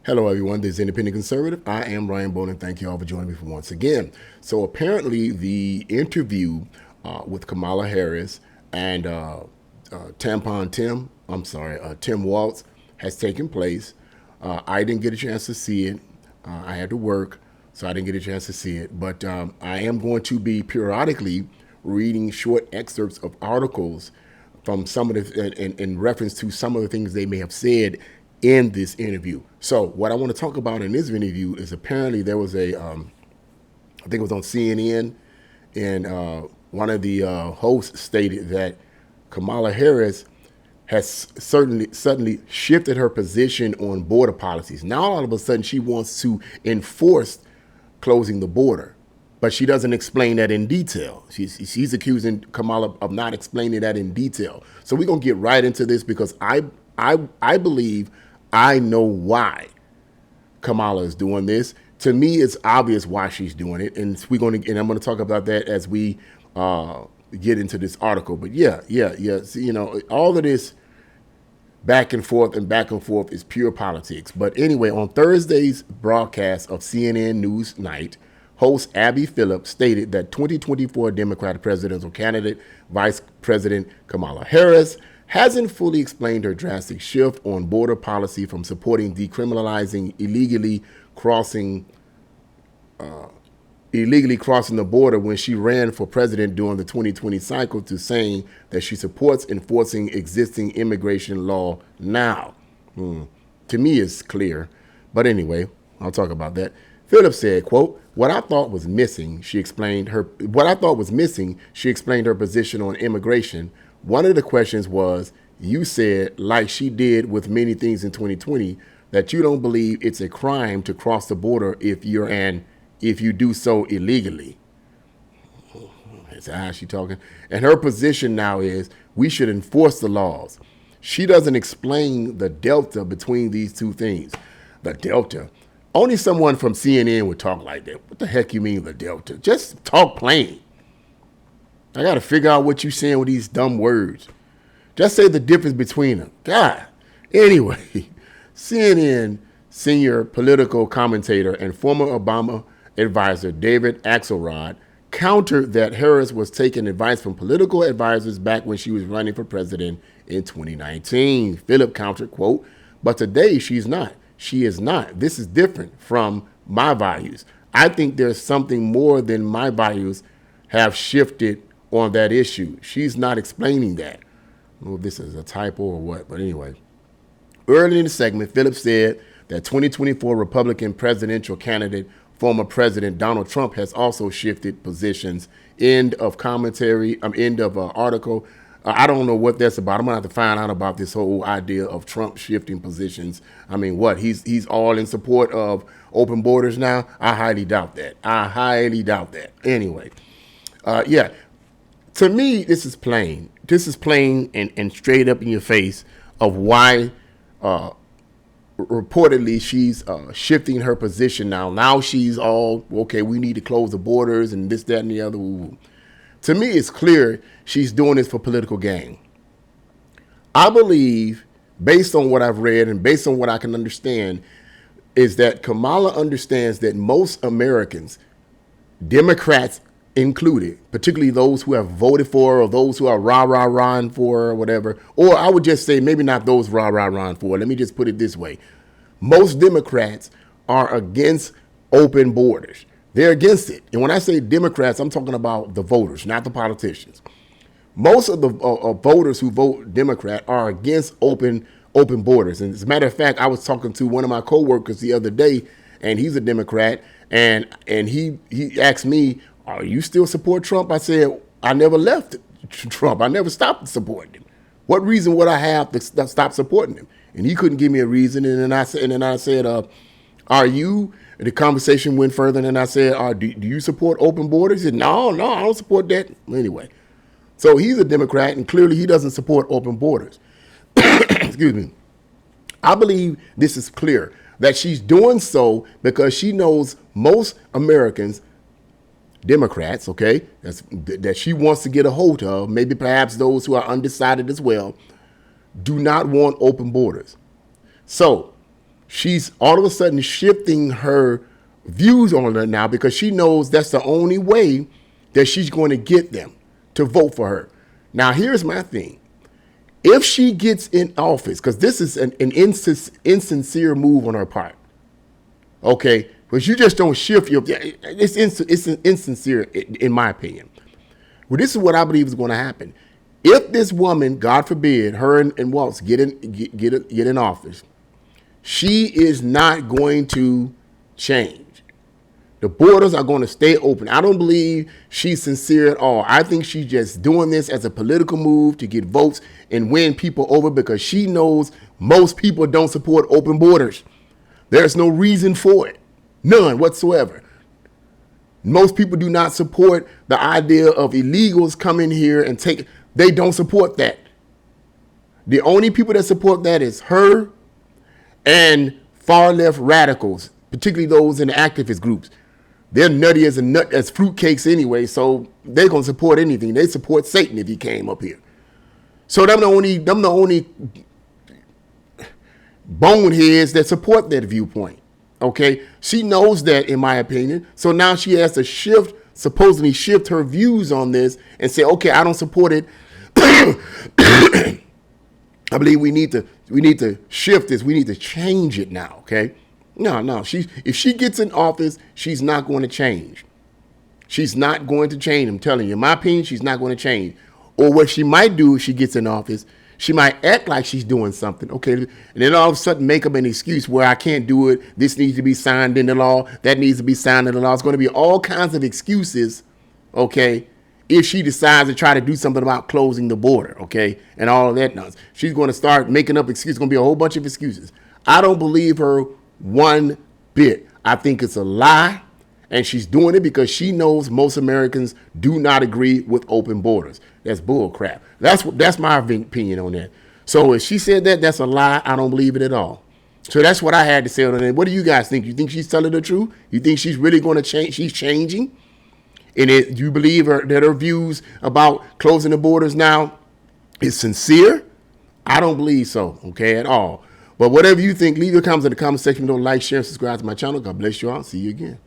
Hello, everyone. This is Independent Conservative. I am Ryan Bowden. Thank you all for joining me for once again. So apparently, the interview with Kamala Harris and Tim Waltz has taken place. I didn't get a chance to see it. I had to work, so I didn't get a chance to see it. But I am going to be periodically reading short excerpts of articles from some of the in reference to some of the things they may have said in this interview. So what I want to talk about in this interview is apparently there was I think it was on CNN, and one of the hosts stated that Kamala Harris has suddenly shifted her position on border policies. Now all of a sudden she wants to enforce closing the border, but she doesn't explain that in detail. She's accusing Kamala of not explaining that in detail. So we're gonna get right into this because I believe I know why Kamala is doing this. To me, it's obvious why she's doing it, and I'm going to talk about that as we get into this article. But yeah. See, all of this back and forth is pure politics. But anyway, on Thursday's broadcast of CNN News Night, host Abby Phillips stated that 2024 Democratic presidential candidate, Vice President Kamala Harris, hasn't fully explained her drastic shift on border policy from supporting decriminalizing illegally crossing the border when she ran for president during the 2020 cycle to saying that she supports enforcing existing immigration law now. To me, it's clear. But anyway, I'll talk about that. Phillips said, quote, what I thought was missing, she explained her position on immigration. One of the questions was, you said, like she did with many things in 2020, that you don't believe it's a crime to cross the border if you do so illegally. That's how she talking. And her position now is we should enforce the laws. She doesn't explain the delta between these two things. The delta. Only someone from CNN would talk like that. What the heck you mean the delta? Just talk plain. I got to figure out what you're saying with these dumb words. Just say the difference between them. God. Anyway, CNN senior political commentator and former Obama advisor David Axelrod countered that Harris was taking advice from political advisors back when she was running for president in 2019. Phillip countered, quote, but today she's not. She is not. This is different from my values. I think there's something more than my values have shifted on that issue. She's not explaining that. I don't know if this is a typo or what, but anyway. Early in the segment, Phillips said that 2024 Republican presidential candidate, former President Donald Trump, has also shifted positions. End of commentary, end of article. I don't know what that's about. I'm going to have to find out about this whole idea of Trump shifting positions. I mean, what? He's all in support of open borders now? I highly doubt that. Anyway, yeah. To me, this is plain. This is plain and straight up in your face of why reportedly she's shifting her position now. Now she's all, okay, we need to close the borders and this, that, and the other. Ooh. To me, it's clear she's doing this for political gain. I believe, based on what I've read and based on what I can understand, is that Kamala understands that most Americans, Democrats included, particularly those who have voted for or those who are rah-rah-rahing for or whatever, or I would just say maybe not those rah-rah-rahing for, let me just put it this way. Most Democrats are against open borders. They're against it. And when I say Democrats, I'm talking about the voters, not the politicians. Most of the voters who vote Democrat are against open borders. And as a matter of fact, I was talking to one of my coworkers the other day, and he's a Democrat, and he asked me, "Are you still support Trump?" I said, "I never left Trump. I never stopped supporting him. What reason would I have to stop supporting him?" And he couldn't give me a reason. And then I said, "Are you?" And the conversation went further, and I said, do you support open borders? He said, no, I don't support that. Anyway, so he's a Democrat, and clearly he doesn't support open borders. Excuse me. I believe this is clear, that she's doing so because she knows most Americans, Democrats, okay, that she wants to get a hold of, maybe perhaps those who are undecided as well, do not want open borders. So she's all of a sudden shifting her views on it now because she knows that's the only way that she's going to get them to vote for her. Now, here's my thing. If she gets in office, because this is an insincere move on her part, okay, because you just don't shift your, it's insincere in my opinion. Well, this is what I believe is going to happen. If this woman, God forbid, her and Waltz get in office, she is not going to change. The borders are going to stay open. I don't believe she's sincere at all. I think she's just doing this as a political move to get votes and win people over because she knows most people don't support open borders. There's no reason for it. None whatsoever. Most people do not support the idea of illegals coming here and they don't support that. The only people that support that is her and far left radicals, particularly those in the activist groups. They're nutty as fruitcakes anyway, so they're gonna support anything. They support Satan if he came up here. So them the only boneheads that support that viewpoint. Okay, she knows that, in my opinion. So now she has to supposedly shift her views on this and say, okay, I don't support it. I believe we need to shift this. We need to change it now. Okay. No. If she gets in office, she's not going to change. She's not going to change. I'm telling you, in my opinion, she's not going to change. Or what she might do if she gets in office, she might act like she's doing something. Okay. And then all of a sudden make up an excuse where I can't do it. This needs to be signed into law. That needs to be signed into law. It's going to be all kinds of excuses. Okay. If she decides to try to do something about closing the border. Okay. And all of that nonsense. She's going to start making up excuses. It's going to be a whole bunch of excuses. I don't believe her one bit. I think it's a lie, and she's doing it because she knows most Americans do not agree with open borders. That's bull crap. That's my opinion on that. So if she said that, that's a lie. I don't believe it at all. So that's what I had to say on that. What do you guys think? You think she's telling the truth? You think she's really going to change? She's changing? And do you believe that her views about closing the borders now is sincere? I don't believe so, okay, at all. But whatever you think, leave your comments in the comment section. Don't like, share, and subscribe to my channel. God bless you all. See you again.